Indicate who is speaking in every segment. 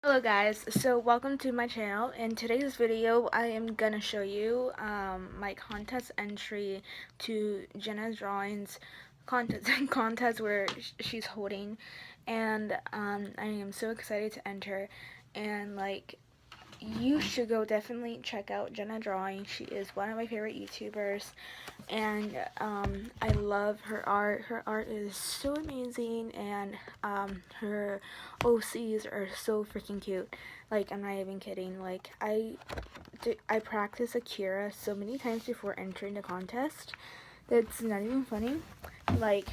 Speaker 1: Hello guys, so welcome to my channel. In today's video, I am gonna show you my contest entry to Jenna's drawings contest where she's holding, and I am so excited to enter, and you should go definitely check out Jenna Drawing. She is one of my favorite YouTubers, and I love her art. Her art is so amazing, and her OCs are so freaking cute. Like, I'm not even kidding. Like, I practice Akira so many times before entering the contest. That's not even funny. Like,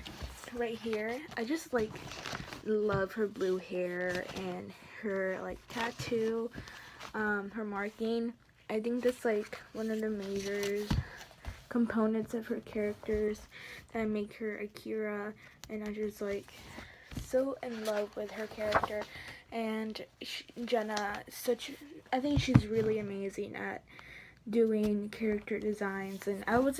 Speaker 1: right here, I just love her blue hair and her tattoo, her marking. I think that's one of the major components of her characters that make her Akira, and I'm just so in love with her character. And Jenna, I think she's really amazing at doing character designs, and I was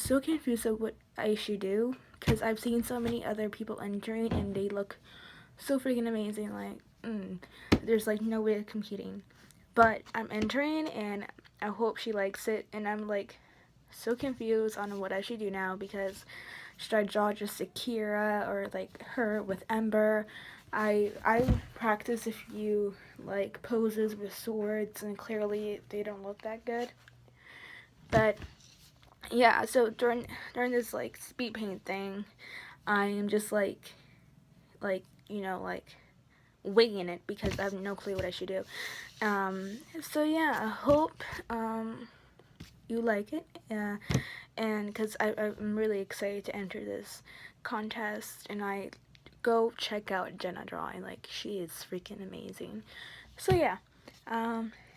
Speaker 1: so confused of what I should do because I've seen so many other people entering and they look so freaking amazing. There's no way of competing, but I'm entering and I hope she likes it, and I'm so confused on what I should do now, because should I draw just Akira or her with Ember? I practice a few poses with swords, and clearly they don't look that good. But yeah, so during this speed paint thing, I am just winging it because I have no clue what I should do. So yeah, I hope you like it, and because I'm really excited to enter this contest, and I go check out Jenna Drawing. Like, she is freaking amazing. So yeah,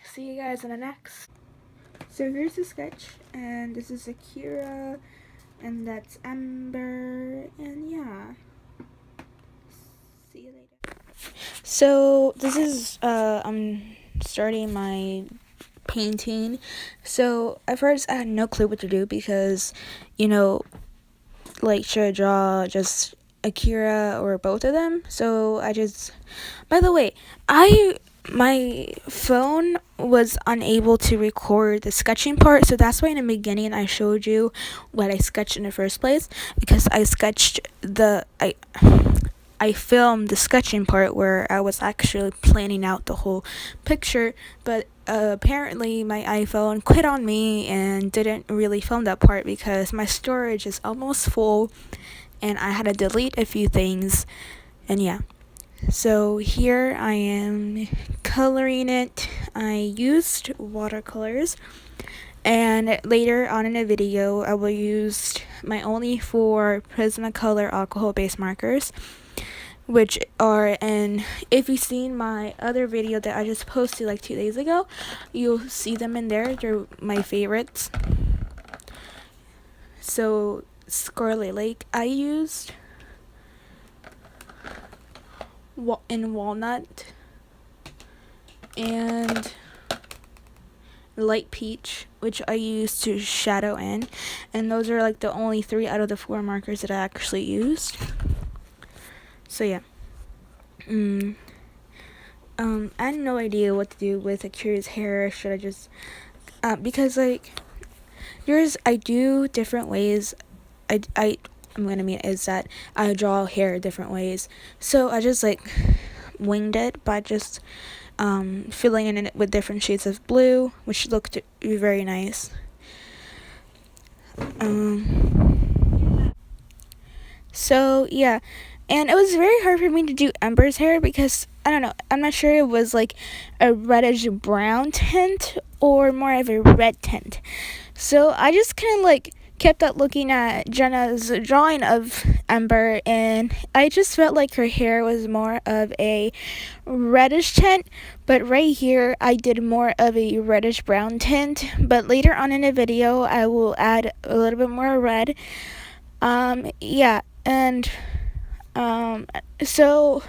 Speaker 1: see you guys in the next. So here's the sketch, and this is Akira, and that's Ember, and yeah, see you later. So this is I'm starting my painting. So at first I had no clue what to do because, should I draw just Akira or both of them? So by the way, my phone was unable to record the sketching part, so that's why in the beginning I showed you what I sketched in the first place, because I filmed the sketching part where I was actually planning out the whole picture, but apparently my iPhone quit on me and didn't really film that part because my storage is almost full and I had to delete a few things, and yeah. So here I am coloring it. I used watercolors, and later on in the video I will use my only 4 Prismacolor alcohol-based markers, which are, and if you've seen my other video that I just posted 2 days ago, you'll see them in there. They're my favorites. So Scarlet Lake I used in Walnut, and Light Peach, which I used to shadow in, and those are the only 3 out of the 4 markers that I actually used. So yeah. I had no idea what to do with Akira's hair. Should I just because I do different ways. I'm gonna mean is that I draw hair different ways. So I just winged it by just filling in it with different shades of blue, which looked very nice. So yeah, and it was very hard for me to do Ember's hair because I don't know, I'm not sure it was a reddish brown tint or more of a red tint. So I just kind of kept up looking at Jenna's drawing of Ember, and I just felt like her hair was more of a reddish tint, but right here I did more of a reddish brown tint, but later on in the video I will add a little bit more red. Yeah, and so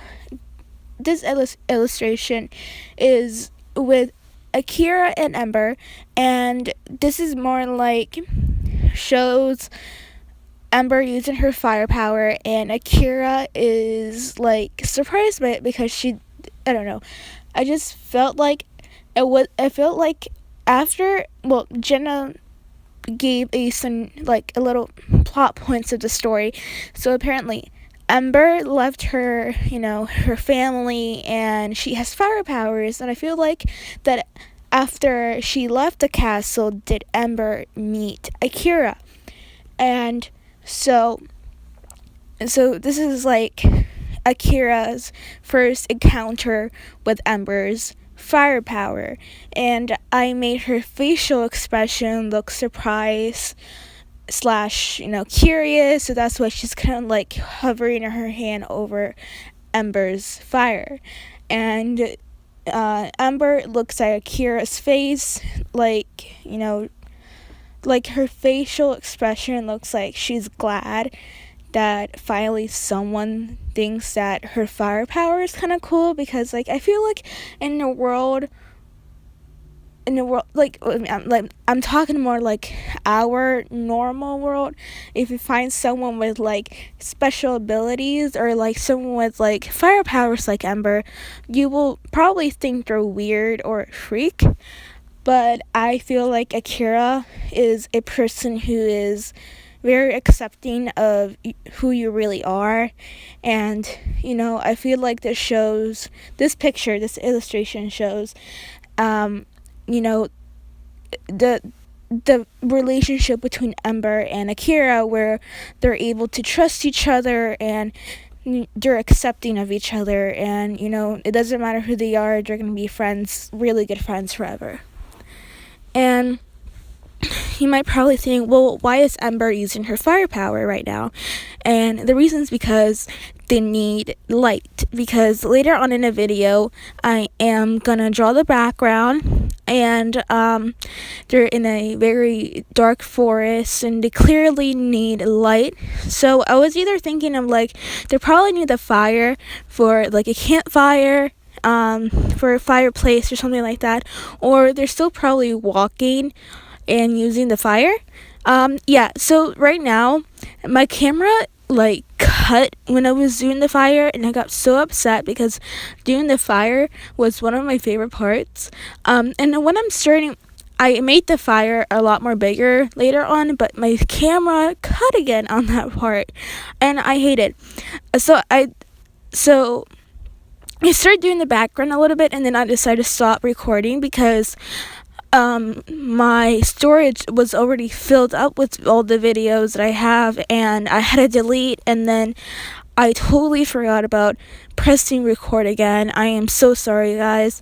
Speaker 1: this illustration is with Akira and Ember, and this is more shows Ember using her firepower, and Akira is surprised by it because I don't know, I just felt like I felt like after, well, Jenna gave a little plot points of the story. So apparently Ember left her, her family, and she has fire powers, and I feel like that after she left the castle did Ember meet Akira. And so this is like Akira's first encounter with Ember's firepower, and I made her facial expression look surprised slash curious, so that's why she's kind of like hovering her hand over Ember's fire. And Ember looks at Akira's face, like like her facial expression looks like she's glad that finally someone thinks that her fire power is kind of cool, because like I feel like in the world like I'm talking more like our normal world, if you find someone with like special abilities or like someone with like fire powers like Ember, you will probably think they're weird or a freak. But I feel like Akira is a person who is very accepting of who you really are. And I feel like this illustration shows the relationship between Ember and Akira, where they're able to trust each other and they're accepting of each other, and it doesn't matter who they are, they're gonna be friends, really good friends forever. And you might probably think, well, why is Ember using her fire power right now? And the reason is because they need light. Because later on in the video, I am gonna draw the background, and they're in a very dark forest, and they clearly need light. So I was either thinking of like, they probably need the fire for like a campfire, for a fireplace or something like that, or they're still probably walking and using the fire. So right now my camera like cut when I was doing the fire, and I got so upset because doing the fire was one of my favorite parts. And when I'm starting, I made the fire a lot more bigger later on, but my camera cut again on that part, and I hate it. So I started doing the background a little bit, and then I decided to stop recording because my storage was already filled up with all the videos that I have, and I had to delete, and then I totally forgot about pressing record again. I am so sorry, guys.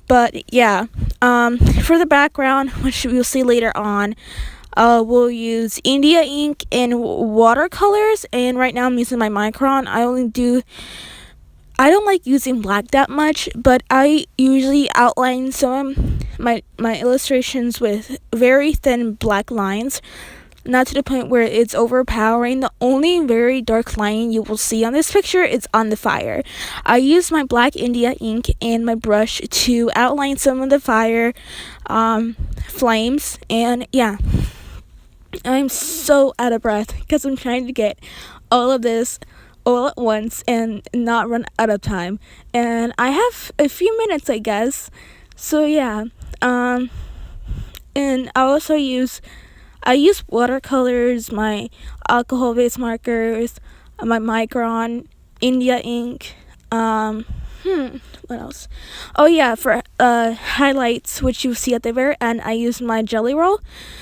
Speaker 1: But yeah, for the background, which we'll see later on, we'll use India ink and watercolors, and right now I'm using my Micron. I don't like using black that much, but I usually outline some of my illustrations with very thin black lines, not to the point where it's overpowering. The only very dark line you will see on this picture is on the fire. I use my black India ink and my brush to outline some of the fire flames, and yeah, I'm so out of breath because I'm trying to get all of this all at once and not run out of time, and I have a few minutes, I guess. So yeah, and I use watercolors, my alcohol based markers, my Micron, India ink, what else? Oh yeah, for highlights, which you see at the very end, I use my jelly roll.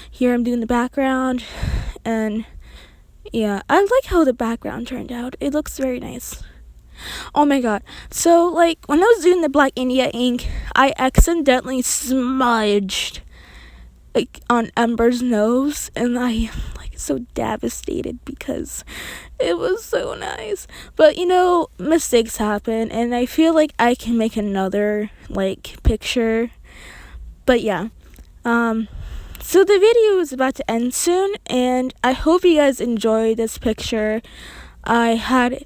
Speaker 1: Here I'm doing the background, and yeah, I like how the background turned out. It looks very nice. Oh my god. So, like, when I was doing the black India ink, I accidentally smudged, like, on Ember's nose, and I am, like, so devastated because it was so nice. But, mistakes happen, and I feel like I can make another, like, picture. But, yeah. So the video is about to end soon, and I hope you guys enjoyed this picture. I had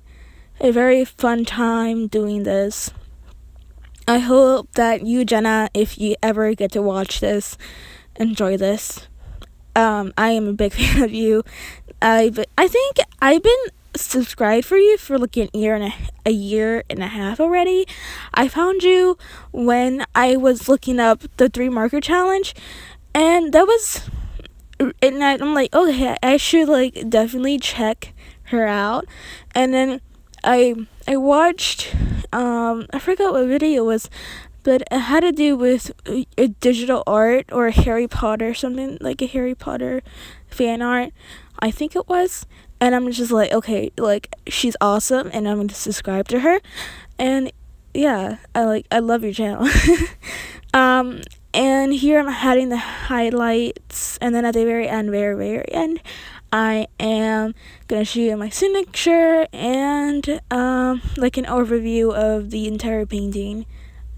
Speaker 1: a very fun time doing this. I hope that you, Jenna, if you ever get to watch this, enjoy this. I am a big fan of you. I think I've been subscribed for you for like a year and a half already. I found you when I was looking up the 3 marker challenge, and I'm like, okay, I should like definitely check her out. And then I watched I forgot what video it was, but it had to do with a digital art or Harry Potter, something like a Harry Potter fan art, I think it was. And I'm just like, okay, like she's awesome, and I'm gonna subscribe to her. And yeah, I love your channel. And here I'm adding the highlights, and then at the very end, very end, I am gonna show you my signature and like an overview of the entire painting.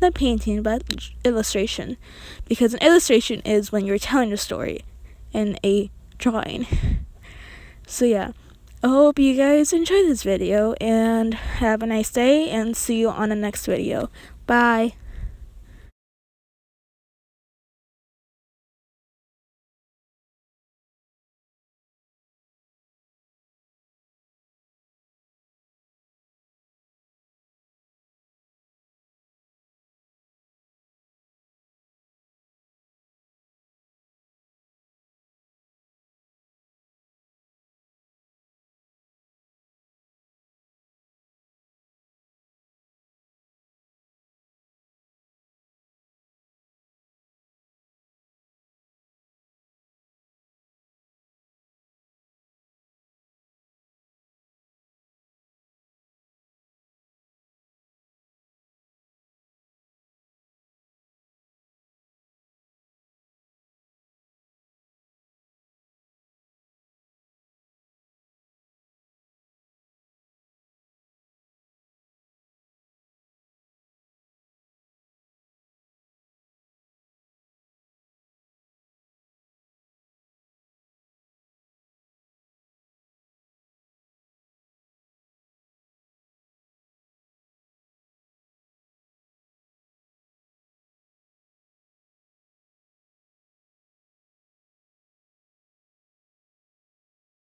Speaker 1: Not painting, but illustration, because an illustration is when you're telling a story in a drawing. So yeah, I hope you guys enjoyed this video and have a nice day, and see you on the next video. Bye.